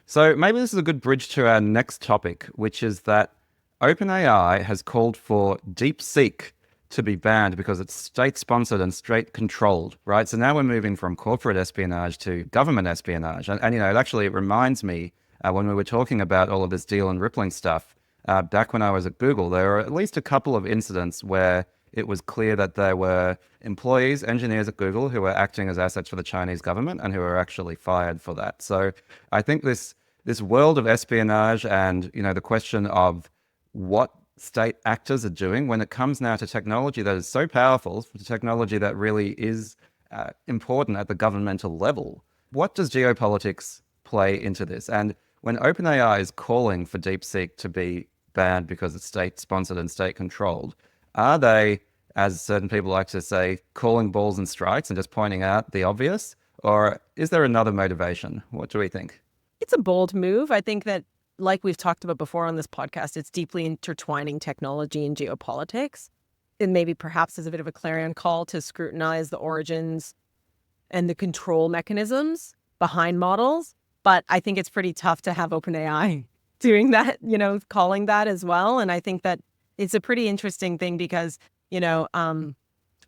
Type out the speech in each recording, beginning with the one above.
So maybe this is a good bridge to our next topic, which is that OpenAI has called for DeepSeek to be banned because it's state-sponsored and state-controlled, right? So now we're moving from corporate espionage to government espionage. It reminds me when we were talking about all of this deal and rippling stuff, back when I was at Google, there were at least a couple of incidents where it was clear that there were employees, engineers at Google who were acting as assets for the Chinese government and who were actually fired for that. So I think this world of espionage and, the question of what state actors are doing when it comes now to technology that is so powerful, the technology that really is important at the governmental level. What does geopolitics play into this? And when OpenAI is calling for DeepSeek to be banned because it's state-sponsored and state-controlled, are they, as certain people like to say, calling balls and strikes and just pointing out the obvious? Or is there another motivation? What do we think? It's a bold move. I think that, like we've talked about before on this podcast, it's deeply intertwining technology and geopolitics. And maybe perhaps as a bit of a clarion call to scrutinize the origins and the control mechanisms behind models. But I think it's pretty tough to have OpenAI doing that, calling that as well. And I think that it's a pretty interesting thing because,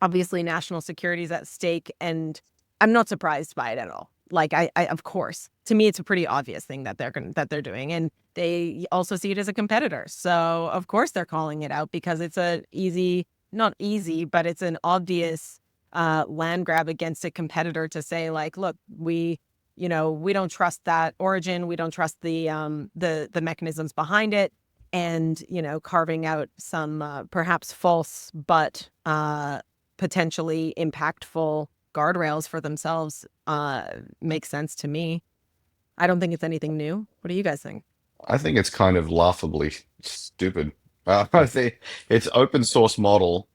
obviously national security is at stake, and I'm not surprised by it at all. Like, I of course, to me, it's a pretty obvious thing that they're doing, and they also see it as a competitor. So of course they're calling it out because it's not easy, but it's an obvious land grab against a competitor to say, like, look, we don't trust that origin, we don't trust the mechanisms behind it, and carving out some perhaps false but potentially impactful guardrails for themselves makes sense to me. I don't think it's anything new. What do you guys think? I think it's kind of laughably stupid. I think it's open source model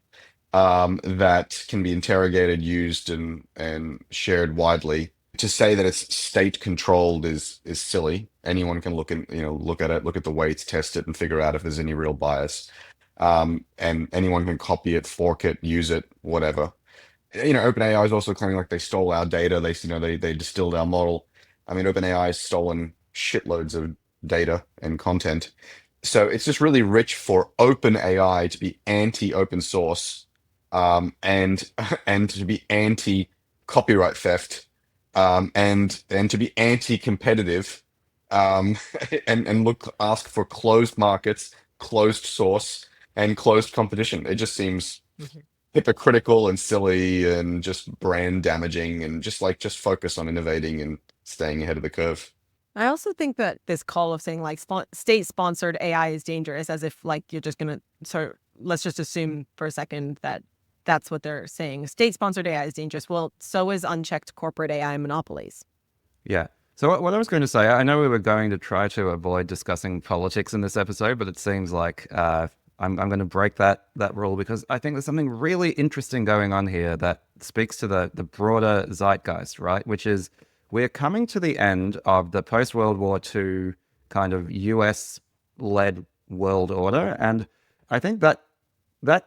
that can be interrogated, used, and shared widely. To say that it's state controlled is silly. Anyone can look at it, look at the weights, test it, and figure out if there's any real bias. And anyone can copy it, fork it, use it, whatever. OpenAI is also claiming like they stole our data. They distilled our model. I mean, OpenAI has stolen shitloads of data and content. So it's just really rich for OpenAI to be anti-open source, and and to be anti-copyright theft, and to be anti-competitive, um, and ask for closed markets, closed source, and closed competition. It just seems Mhm. hypocritical and silly and just brand damaging, and just focus on innovating and staying ahead of the curve. I also think that this call of saying like state-sponsored AI is dangerous, as if like you're just gonna let's just assume for a second that that's what they're saying. State-sponsored AI is dangerous. Well, so is unchecked corporate AI monopolies. Yeah. So what I was going to say, I know we were going to try to avoid discussing politics in this episode, but it seems like I'm going to break that rule because I think there's something really interesting going on here that speaks to the broader zeitgeist, right? Which is we're coming to the end of the post-World War II kind of US-led world order. And I think that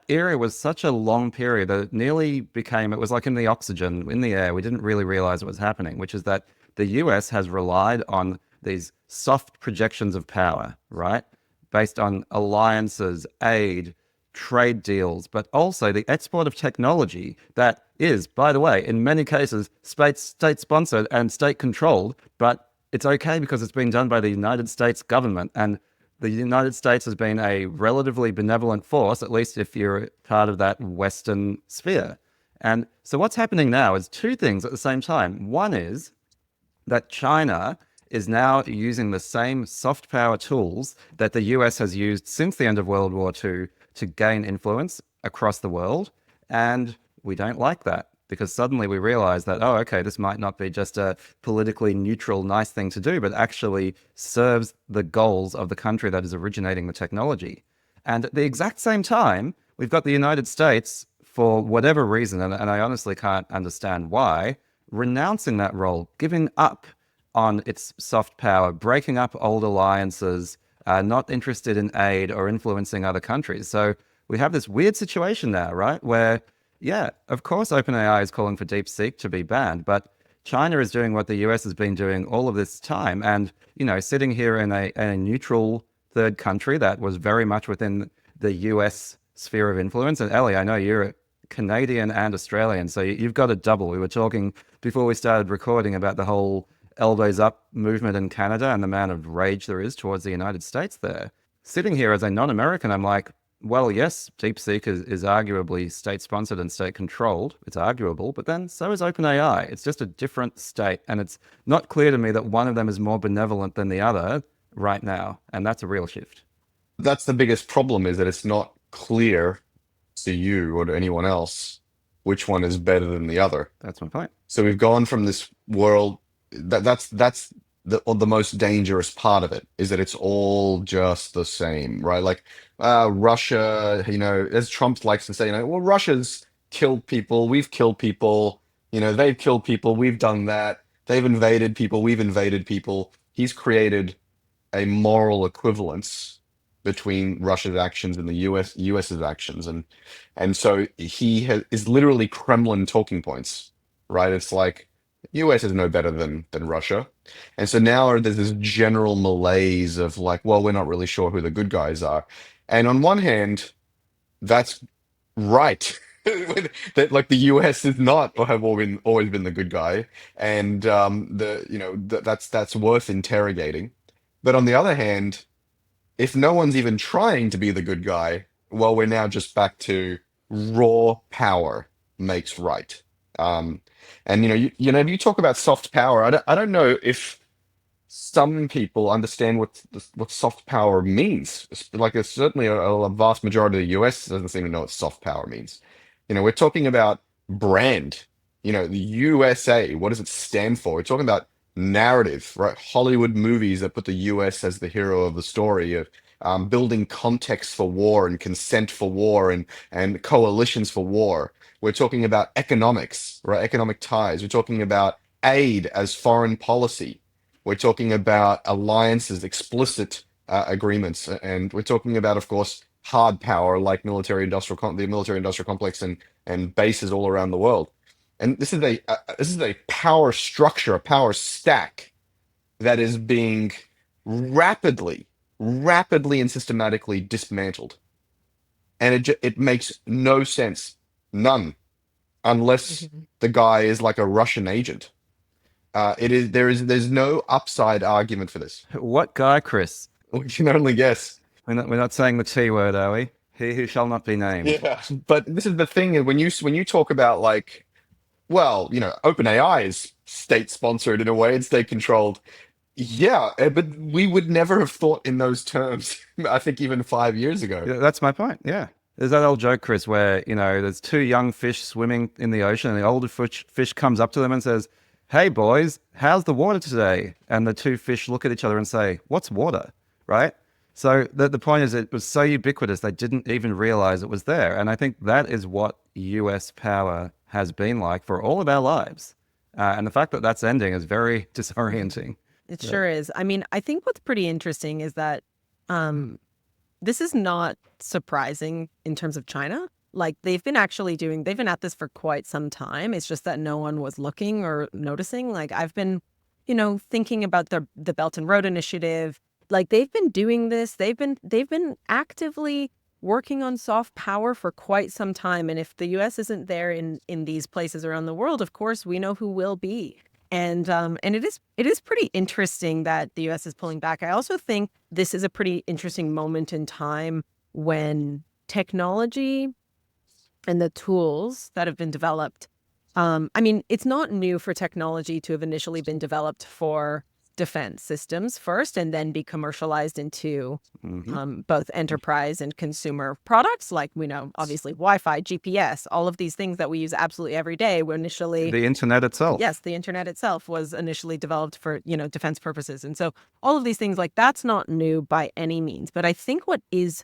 era was such a long period that it nearly became, it was like in the oxygen, in the air. We didn't really realize it was happening, which is that the US has relied on these soft projections of power, right? Based on alliances, aid, trade deals, but also the export of technology that is, by the way, in many cases, state-sponsored and state-controlled, but it's okay because it's being done by the United States government. And the United States has been a relatively benevolent force, at least if you're part of that Western sphere. And so what's happening now is two things at the same time. One is that China is now using the same soft power tools that the US has used since the end of World War II to gain influence across the world. And we don't like that because suddenly we realize that, oh, okay, this might not be just a politically neutral, nice thing to do, but actually serves the goals of the country that is originating the technology. And at the exact same time, we've got the United States, for whatever reason, and I honestly can't understand why, renouncing that role, giving up on its soft power, breaking up old alliances, not interested in aid or influencing other countries. So we have this weird situation now, right? Where, yeah, of course, OpenAI is calling for DeepSeek to be banned, but China is doing what the US has been doing all of this time. And, sitting here in a neutral third country that was very much within the US sphere of influence. And Ellie, I know you're Canadian and Australian, so you've got a double. We were talking before we started recording about the whole elbows up movement in Canada and the amount of rage there is towards the United States there. Sitting here as a non-American, I'm like, well, yes, DeepSeek is arguably state-sponsored and state-controlled. It's arguable, but then so is OpenAI. It's just a different state, and it's not clear to me that one of them is more benevolent than the other right now, and that's a real shift. That's the biggest problem, is that it's not clear to you or to anyone else which one is better than the other. That's my point. So we've gone from this world that's the most dangerous part of it, is that it's all just the same, right? Like Russia, as Trump likes to say, well, Russia's killed people, we've killed people, they've killed people, we've done that, they've invaded people, we've invaded people. He's created a moral equivalence between Russia's actions and the US's actions, and so is literally Kremlin talking points, right? It's like US is no better than Russia, and so now there's this general malaise of like, well, we're not really sure who the good guys are, and on one hand, that's right. That like the US is not or have always been the good guy, and that's worth interrogating. But on the other hand, if no one's even trying to be the good guy, well, we're now just back to raw power makes right. Um, and if you talk about soft power, I don't know if some people understand what soft power means. Like, it's certainly a vast majority of the US doesn't seem to know what soft power means. We're talking about brand. The USA, what does it stand for? We're talking about narrative, right? Hollywood movies that put the US as the hero of the story, of building context for war and consent for war and coalitions for war. We're talking about economics, right? Economic ties. We're talking about aid as foreign policy. We're talking about alliances, explicit agreements, and we're talking about, of course, hard power like the military-industrial complex and bases all around the world. And this is a power structure, a power stack that is being rapidly and systematically dismantled. And it makes no sense, none, unless the guy is like a Russian agent. There's no upside argument for this. What guy, Chris? We can only guess. We're not saying the T word, are we? He who shall not be named. Yeah, but this is the thing, when you talk about like, well, OpenAI is state sponsored in a way, it's state controlled. Yeah, but we would never have thought in those terms, I think even 5 years ago. Yeah, that's my point. Yeah. There's that old joke, Chris, where, there's two young fish swimming in the ocean, and the older fish comes up to them and says, "Hey, boys, how's the water today?" And the two fish look at each other and say, "What's water?" Right? So the point is, it was so ubiquitous, they didn't even realize it was there. And I think that is what US power has been like for all of our lives. And the fact that that's ending is very disorienting. It sure is. I mean, I think what's pretty interesting is that this is not surprising in terms of China. Like, they've been at this for quite some time. It's just that no one was looking or noticing. Like, I've been, thinking about the Belt and Road Initiative. Like, they've been doing this. They've been actively working on soft power for quite some time. And if the US isn't there in these places around the world, of course, we know who will be. And it is pretty interesting that the US is pulling back. I also think this is a pretty interesting moment in time when technology and the tools that have been developed. It's not new for technology to have initially been developed for defense systems first and then be commercialized into both enterprise and consumer products. Like, we know, obviously, Wi-Fi, GPS, all of these things that we use absolutely every day were initially... The internet itself. Yes, the internet itself was initially developed for, defense purposes. And so all of these things, like, that's not new by any means. But I think what is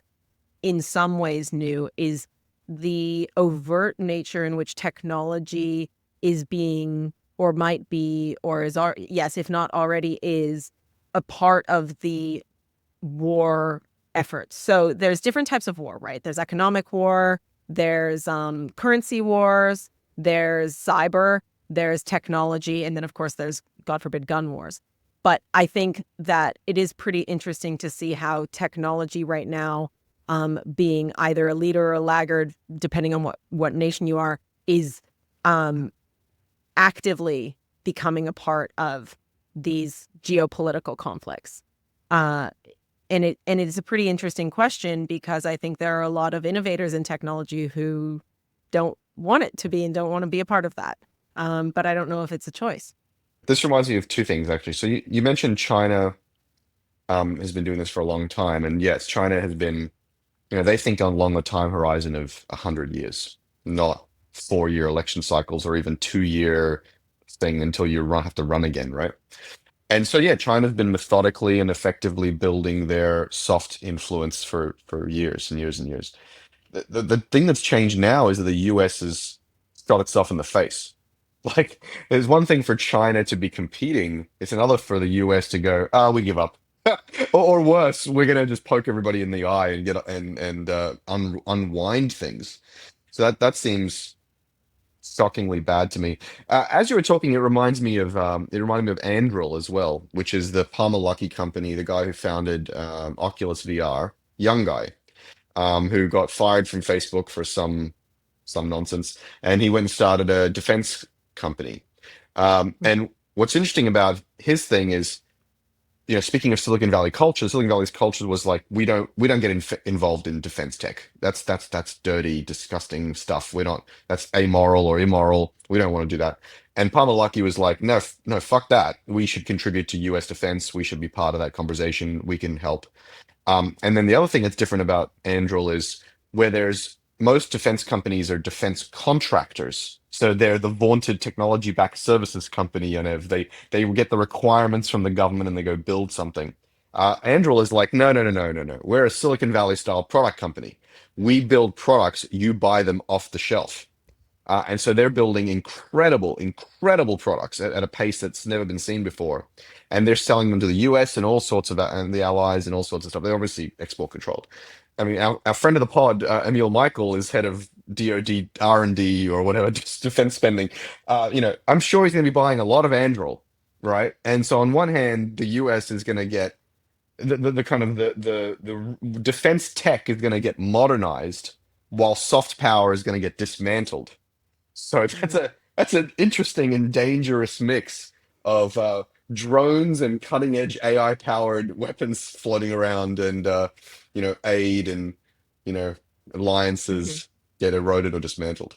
in some ways new is the overt nature in which technology is being, or might be, or is, yes, if not already is, a part of the war efforts. So there's different types of war, right? There's economic war, there's currency wars, there's cyber, there's technology, and then of course there's, God forbid, gun wars. But I think that it is pretty interesting to see how technology right now, being either a leader or a laggard, depending on what nation you are, is actively becoming a part of these geopolitical conflicts. And it is a pretty interesting question, because I think there are a lot of innovators in technology who don't want it to be and don't want to be a part of that. But I don't know if it's a choice. This reminds me of two things, actually. So you mentioned China has been doing this for a long time. And yes, China has been, they think along the time horizon of 100 years, not 4-year election cycles or even 2-year thing until you have to run again, right? And so, yeah, China's been methodically and effectively building their soft influence for years and years and years. The thing that's changed now is that the US has shot itself in the face. Like, there's one thing for China to be competing, it's another for the US to go, we give up. Or worse, we're gonna just poke everybody in the eye and get unwind things. So that seems shockingly bad to me. As you were talking, it reminded me of Anduril as well, which is the Palmer Luckey company, the guy who founded Oculus VR, young guy, who got fired from Facebook for some nonsense, and he went and started a defense company. And what's interesting about his thing is, speaking of Silicon Valley culture, Silicon Valley's culture was like, we don't get involved in defense tech. That's dirty, disgusting stuff. That's amoral or immoral. We don't want to do that. And Palmer Luckey was like, no, fuck that. We should contribute to US defense. We should be part of that conversation. We can help. And then the other thing that's different about Anduril is where most defense companies are defense contractors. So they're the vaunted technology-backed services company, and they get the requirements from the government and they go build something. Anduril is like, no. We're a Silicon Valley style product company. We build products, you buy them off the shelf. And so they're building incredible products at a pace that's never been seen before. And they're selling them to the US and all sorts of and the allies and all sorts of stuff. They're obviously export controlled. I mean, our friend of the pod, Emil Michael, is head of DoD R&D or whatever, just defense spending. I'm sure he's going to be buying a lot of Anduril, right? And so on one hand, the US is going to get the kind of the defense tech is going to get modernized, while soft power is going to get dismantled. So that's an interesting and dangerous mix of drones and cutting edge AI powered weapons floating around, and aid and alliances get eroded or dismantled.